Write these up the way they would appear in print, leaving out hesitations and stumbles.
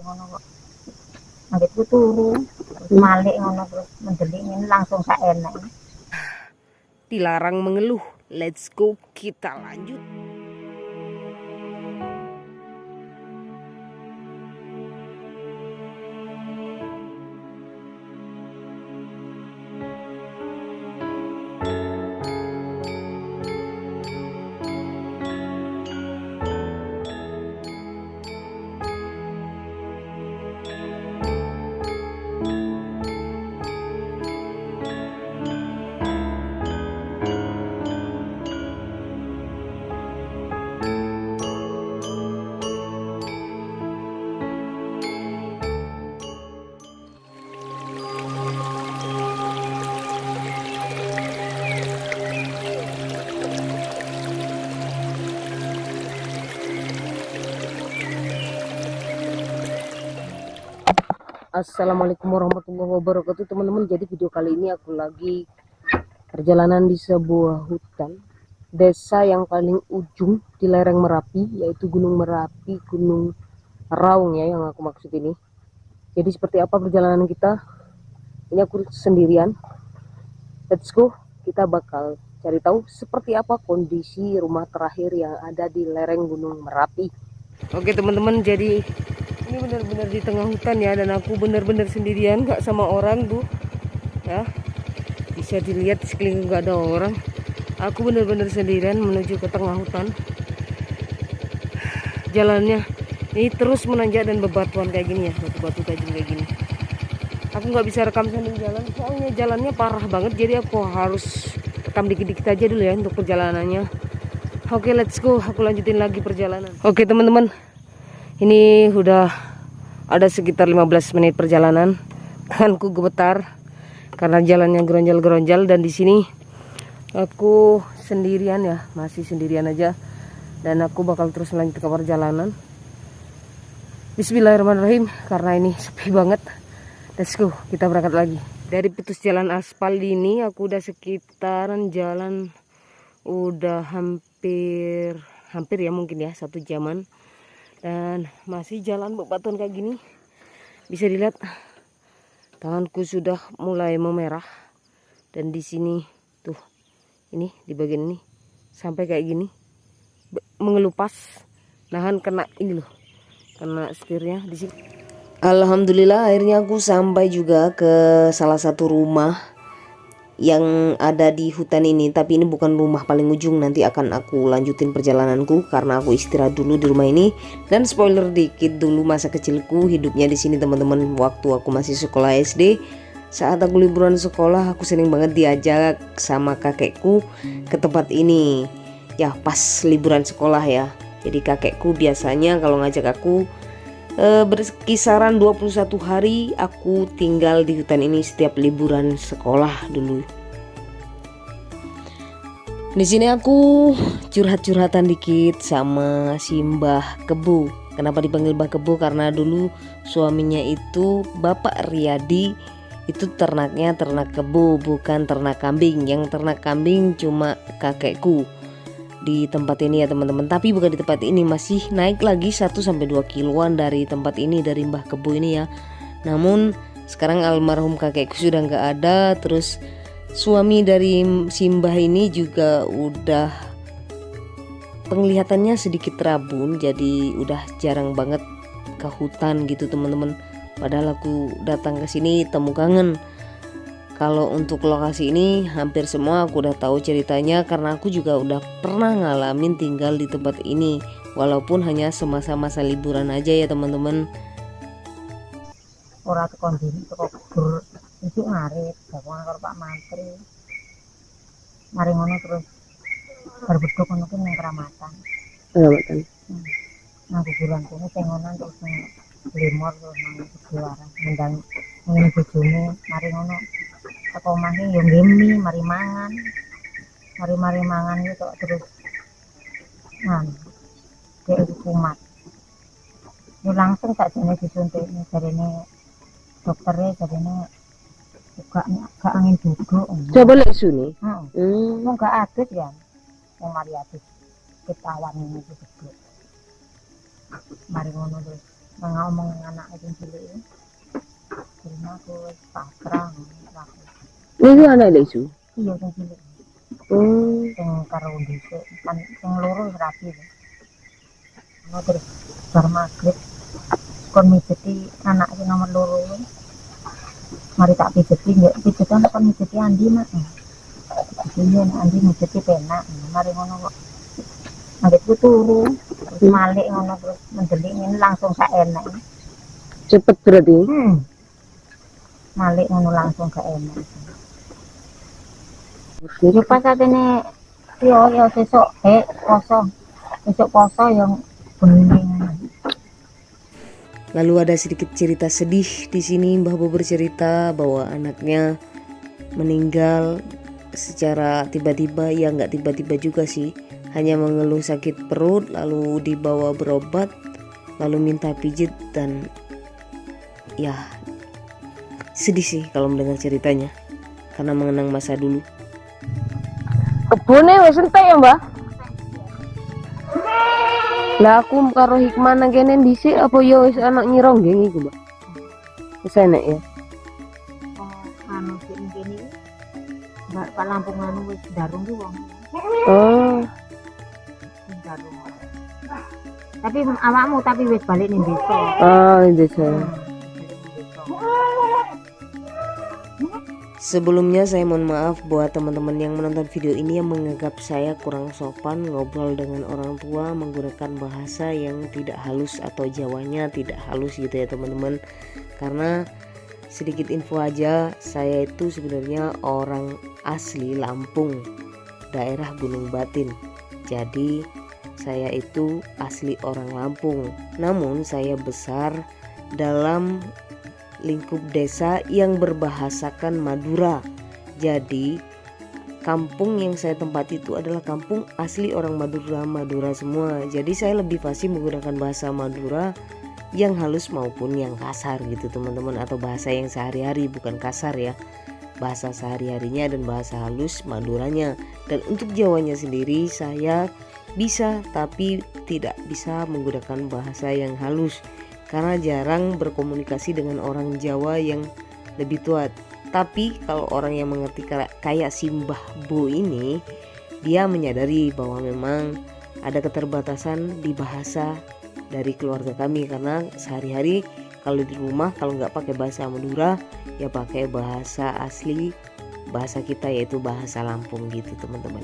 ngono kok. Anggitku turu, terus malik ngono terus mendelik ini langsung sak enek. Dilarang mengeluh. Let's go, kita lanjut. Assalamualaikum warahmatullahi wabarakatuh teman-teman. Jadi video kali ini aku lagi perjalanan di sebuah hutan desa yang paling ujung di lereng Merapi, yaitu Gunung Merapi, Gunung Raung ya yang aku maksud ini. Jadi seperti apa perjalanan kita? Ini aku sendirian. Let's go, kita bakal cari tahu seperti apa kondisi rumah terakhir yang ada di lereng Gunung Merapi. Oke teman-teman, jadi ini benar-benar di tengah hutan ya, dan aku benar-benar sendirian, gak sama orang tuh ya, bisa dilihat di sekeliling gak ada orang. Aku benar-benar sendirian menuju ke tengah hutan. Jalannya ini terus menanjak dan bebatuan kayak gini ya, batu-batu tajam kayak gini. Aku nggak bisa rekam sambil jalan soalnya jalannya parah banget, jadi aku harus rekam dikit-dikit aja dulu ya untuk perjalanannya. Oke, let's go, aku lanjutin lagi perjalanan. Oke teman-teman, ini udah ada sekitar 15 menit perjalanan. Tanganku gemetar karena jalannya geronjal-geronjal, dan di sini aku sendirian ya, masih sendirian aja, dan aku bakal terus lanjut ke perjalanan. Bismillahirrahmanirrahim, karena ini sepi banget. Let's go, kita berangkat lagi. Dari putus jalan aspal ini aku udah sekitaran jalan udah hampir ya mungkin ya 1 jaman, dan masih jalan bebatuan kayak gini. Bisa dilihat tanganku sudah mulai memerah, dan di sini tuh, ini di bagian ini sampai kayak gini mengelupas, nahan kena ini loh, kena setirnya di sini. Alhamdulillah akhirnya aku sampai juga ke salah satu rumah yang ada di hutan ini, tapi ini bukan rumah paling ujung. Nanti akan aku lanjutin perjalananku karena aku istirahat dulu di rumah ini. Dan spoiler dikit dulu, masa kecilku hidupnya di sini teman-teman. Waktu aku masih sekolah SD, saat aku liburan sekolah, aku sering banget diajak sama kakekku ke tempat ini. Ya pas liburan sekolah ya. Jadi kakekku biasanya kalau ngajak aku berkisaran 21 hari aku tinggal di hutan ini setiap liburan sekolah dulu. Di sini aku curhat-curhatan dikit sama si Mbah Kebu. Kenapa dipanggil Mbah Kebu? Karena dulu suaminya itu Bapak Riyadi itu ternaknya ternak kebu, bukan ternak kambing. Yang ternak kambing cuma kakekku di tempat ini ya teman-teman, tapi bukan di tempat ini, masih naik lagi 1-2 kiloan dari tempat ini, dari Mbah Kebu ini ya. Namun sekarang almarhum kakekku sudah nggak ada, terus suami dari si Mbah ini juga udah penglihatannya sedikit rabun, jadi udah jarang banget ke hutan gitu teman-teman. Padahal aku datang ke sini temu kangen. Kalau untuk lokasi ini hampir semua aku udah tahu ceritanya, karena aku juga udah pernah ngalamin tinggal di tempat ini, walaupun hanya semasa-masa liburan aja ya teman-teman. Ora tekon diri teko gur itu ngarit bawa karo Pak Mantri. Mari ngono terus berbedok ngono ki ning Kramatan. Kecamatan. Nah kuburan kene sing ngono terus ning Limor terus nang Sugiwaras ngendang ngene bojone. Mari ngono teko omahne yo ngemi mari mangan. Mari mangan iki kok terus kayak kumat. Yo langsung tak jane disuntik jarene dokternya, jarene gak angin duduk. Coba lihat sini. Mau gak adus ya, mau mari adus ketahuan ini duduk. Mari ngono terus ngomong anak itu cilik terima aku pasrah aku Ini anak lesu. iya sing cilik Oh, sing karo dhisik kan sing loro rapi ono terus bar magrib kon mijeti anak sing nomor loro mari tak pijeti nggak pijetan kon mijeti Andi mas iya Andi mijeti penak mari ngono kok adikku turu terus malik ngono terus mendelik ini langsung sak enak cepet berarti. malik ngono langsung gak enak yo pas atene yo sesuk poso besok poso yang bening. Lalu ada sedikit cerita sedih di sini. Mbah Bo bercerita bahwa anaknya meninggal secara tiba-tiba, ya nggak tiba-tiba juga sih, hanya mengeluh sakit perut, lalu dibawa berobat, lalu minta pijit, dan ya sedih sih kalau mendengar ceritanya karena mengenang masa dulu. Kebunnya wis entek ya mbak? Lah aku karo hikmah nang kene dhisik apa ya wis anak nyirong geng iku, Mbak? Wis enek ya. Anu sing kene Mbak Pak Lampung anu wis darung ki wong. Oh, Wis darung. Tapi awakmu tapi wis balik ning desa. oh desa. Sebelumnya saya mohon maaf buat teman-teman yang menonton video ini yang menganggap saya kurang sopan ngobrol dengan orang tua menggunakan bahasa yang tidak halus atau Jawanya tidak halus gitu ya teman-teman. Karena sedikit info aja, saya itu sebenarnya orang asli Lampung, daerah Gunung Batin. Jadi saya itu asli orang Lampung. Namun saya besar dalam lingkup desa yang berbahasakan Madura. Jadi kampung yang saya tempati itu adalah kampung asli orang Madura semua. Jadi saya lebih fasih menggunakan bahasa Madura yang halus maupun yang kasar gitu teman-teman, atau bahasa yang sehari-hari, bukan kasar ya, bahasa sehari-harinya dan bahasa halus Maduranya. Dan untuk Jawanya sendiri saya bisa tapi tidak bisa menggunakan bahasa yang halus karena jarang berkomunikasi dengan orang Jawa yang lebih tua. Tapi kalau orang yang mengerti kayak si Mbah Bo ini, dia menyadari bahwa memang ada keterbatasan di bahasa dari keluarga kami, karena sehari-hari kalau di rumah kalau nggak pakai bahasa Madura ya pakai bahasa asli, bahasa kita yaitu bahasa Lampung gitu teman-teman.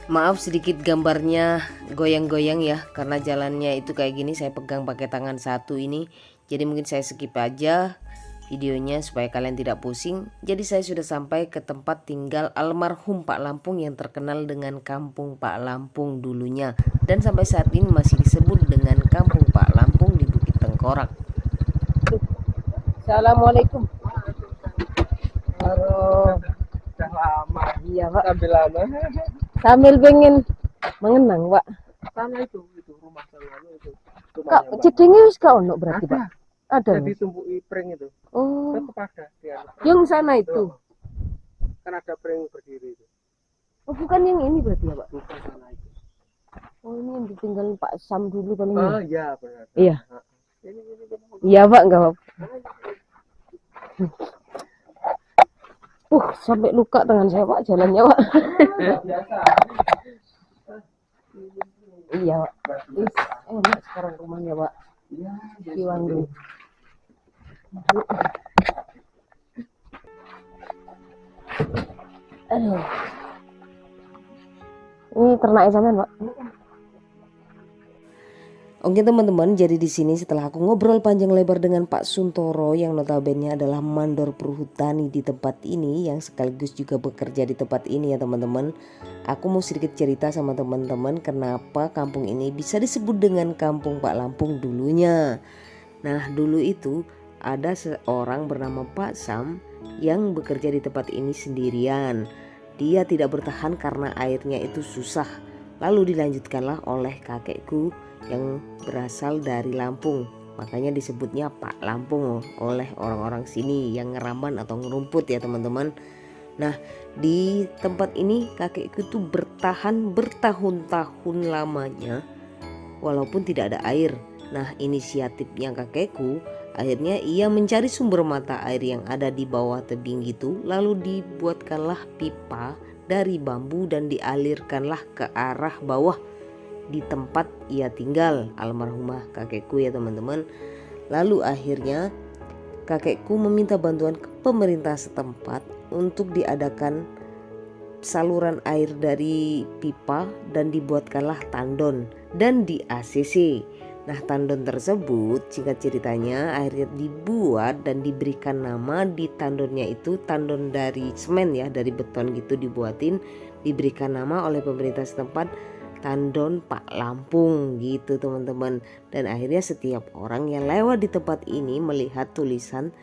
Maaf sedikit gambarnya goyang-goyang ya, karena jalannya itu kayak gini, saya pegang pakai tangan satu ini. Jadi mungkin saya skip aja videonya supaya kalian tidak pusing. Jadi saya sudah sampai ke tempat tinggal almarhum Pak Lampung yang terkenal dengan Kampung Pak Lampung dulunya, dan sampai saat ini masih disebut dengan Kampung Pak Lampung di Bukit Tengkorak. Assalamualaikum. Halo. Udah lama. Iya Pak. Sambil lama. Sambil pengen mengenang Pak. Sana itu rumah sana itu. Kak, cedengnya wis gak ono berarti Pak? Ada. Jadi tumbuhi pring itu. Oh. Kepada dia. Yang sana itu. Kan ada pring berdiri itu. Oh, bukan yang ini berarti ya Pak? Bukan sana itu. Oh, ini yang ditinggalin Pak Sam dulu kan ini. Oh iya benar. Iya. Ini. Iya Pak, enggak apa-apa. Sampai luka tangan saya Pak, jalannya Pak. Biasa. Iya Pak. Enak sekarang rumahnya Pak. Iya. Ciwandu. Aduh. Ini ternaknya sampean Pak. Oke teman-teman, jadi di sini setelah aku ngobrol panjang lebar dengan Pak Suntoro yang notabene adalah mandor perhutani di tempat ini yang sekaligus juga bekerja di tempat ini ya teman-teman. Aku mau sedikit cerita sama teman-teman kenapa kampung ini bisa disebut dengan Kampung Pak Lampung dulunya. Nah dulu itu ada seorang bernama Pak Sam yang bekerja di tempat ini sendirian. Dia tidak bertahan karena airnya itu susah. Lalu dilanjutkanlah oleh kakekku yang berasal dari Lampung, makanya disebutnya Pak Lampung oleh orang-orang sini yang ngeramban atau ngerumput ya teman-teman. Nah, di tempat ini kakekku itu bertahan bertahun-tahun lamanya walaupun tidak ada air. Nah, inisiatifnya kakekku, akhirnya ia mencari sumber mata air yang ada di bawah tebing gitu, lalu dibuatkanlah pipa dari bambu dan dialirkanlah ke arah bawah di tempat ia tinggal, almarhumah kakekku ya teman-teman. Lalu akhirnya kakekku meminta bantuan ke pemerintah setempat untuk diadakan saluran air dari pipa dan dibuatkanlah tandon dan di ACC. Nah, tandon tersebut singkat ceritanya akhirnya dibuat dan diberikan nama di tandonnya itu tandon dari semen ya, dari beton gitu dibuatin, diberikan nama oleh pemerintah setempat Tandon Pak Lampung gitu teman-teman. Dan akhirnya setiap orang yang lewat di tempat ini melihat tulisan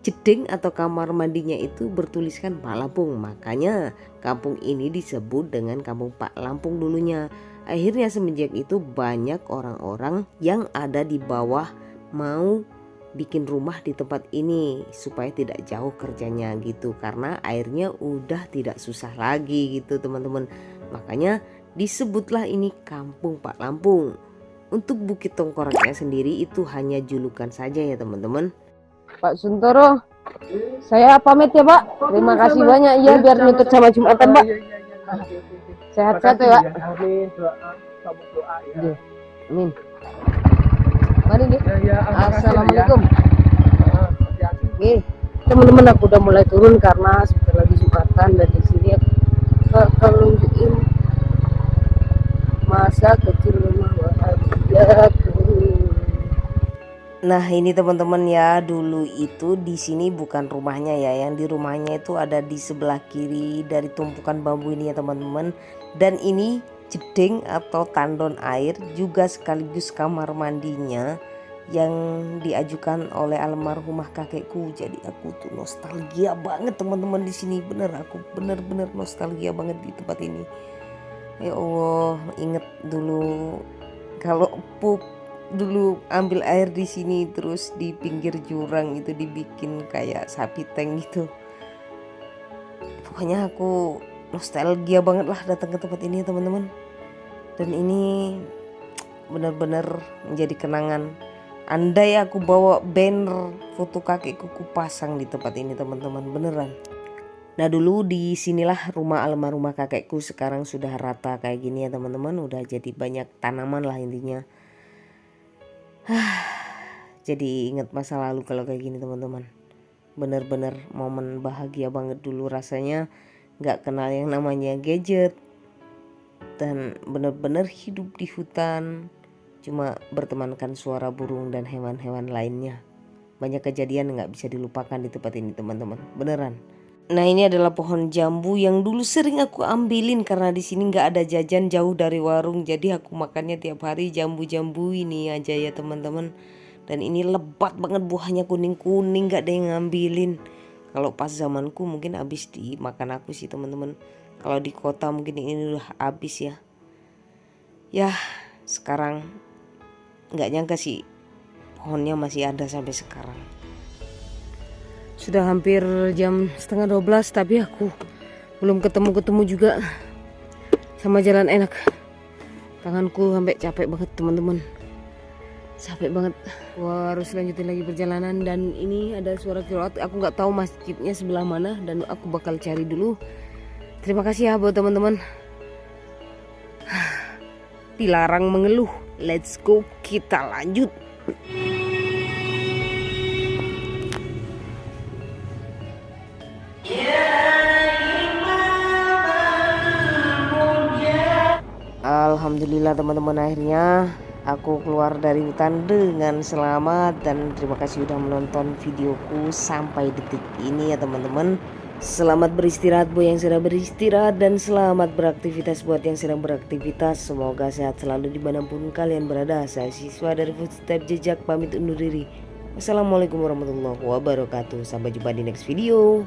jeding atau kamar mandinya itu bertuliskan Pak Lampung. Makanya kampung ini disebut dengan Kampung Pak Lampung dulunya. Akhirnya semenjak itu banyak orang-orang yang ada di bawah mau bikin rumah di tempat ini supaya tidak jauh kerjanya gitu, karena airnya udah tidak susah lagi gitu teman-teman. Makanya disebutlah ini Kampung Pak Lampung. Untuk Bukit Tengkoraknya sendiri itu hanya julukan saja ya teman-teman. Pak Suntoro, saya pamit ya Pak. Terima kasih banyak ya biar nuntut sama Jumatan Pak. Sehat-sehat ya Pak. Amin, doa, kamu doa ya. Amin. Mari nih. Ya, Assalamualaikum. hati-hati. Oke, teman-teman aku udah mulai turun karena sebentar lagi Jumatan dan di sini aku bakal nunjukin masa kecil rumah bahagiaku. Nah ini teman-teman ya, dulu itu di sini bukan rumahnya ya, yang di rumahnya itu ada di sebelah kiri dari tumpukan bambu ini ya teman-teman. Dan ini jeding atau tandon air juga sekaligus kamar mandinya yang diajukan oleh almarhumah kakekku. Jadi aku tuh nostalgia banget teman-teman di sini, bener aku bener-bener nostalgia banget di tempat ini. Ya Allah, inget dulu kalau pup dulu ambil air di sini, terus di pinggir jurang itu dibikin kayak sapi tank gitu. Pokoknya aku nostalgia banget lah datang ke tempat ini teman-teman. Dan ini benar-benar menjadi kenangan. Andai aku bawa banner foto kakekku ku pasang di tempat ini teman-teman, beneran. Nah dulu di sinilah rumah almarhumah kakekku, sekarang sudah rata kayak gini ya teman-teman, udah jadi banyak tanaman lah intinya. Jadi ingat masa lalu kalau kayak gini teman-teman. Bener-bener momen bahagia banget dulu rasanya, nggak kenal yang namanya gadget dan bener-bener hidup di hutan, cuma bertemankan suara burung dan hewan-hewan lainnya. Banyak kejadian nggak bisa dilupakan di tempat ini teman-teman, beneran. Nah ini adalah pohon jambu yang dulu sering aku ambilin karena di sini nggak ada jajan jauh dari warung, jadi aku makannya tiap hari jambu-jambu ini aja ya teman-teman. Dan ini lebat banget buahnya, kuning-kuning, nggak ada yang ngambilin. Kalau pas zamanku mungkin habis dimakan aku sih teman-teman. Kalau di kota mungkin ini udah habis ya. Ya sekarang nggak nyangka sih pohonnya masih ada sampai sekarang. Sudah hampir jam 11:30 tapi aku belum ketemu juga sama jalan enak. Tanganku sampai capek banget teman-teman, capek banget. Wah, harus lanjutin lagi perjalanan. Dan ini ada suara qiraat, aku nggak tahu masjidnya sebelah mana dan aku bakal cari dulu. Terima kasih ya buat teman-teman. Dilarang mengeluh, let's go, kita lanjut. Alhamdulillah teman-teman, akhirnya aku keluar dari hutan dengan selamat. Dan terima kasih sudah menonton videoku sampai detik ini ya teman-teman. Selamat beristirahat buat yang sedang beristirahat, dan selamat beraktivitas buat yang sedang beraktivitas. Semoga sehat selalu dimanapun kalian berada. Saya siswa dari Footstep Jejak pamit undur diri. Wassalamualaikum warahmatullahi wabarakatuh. Sampai jumpa di next video.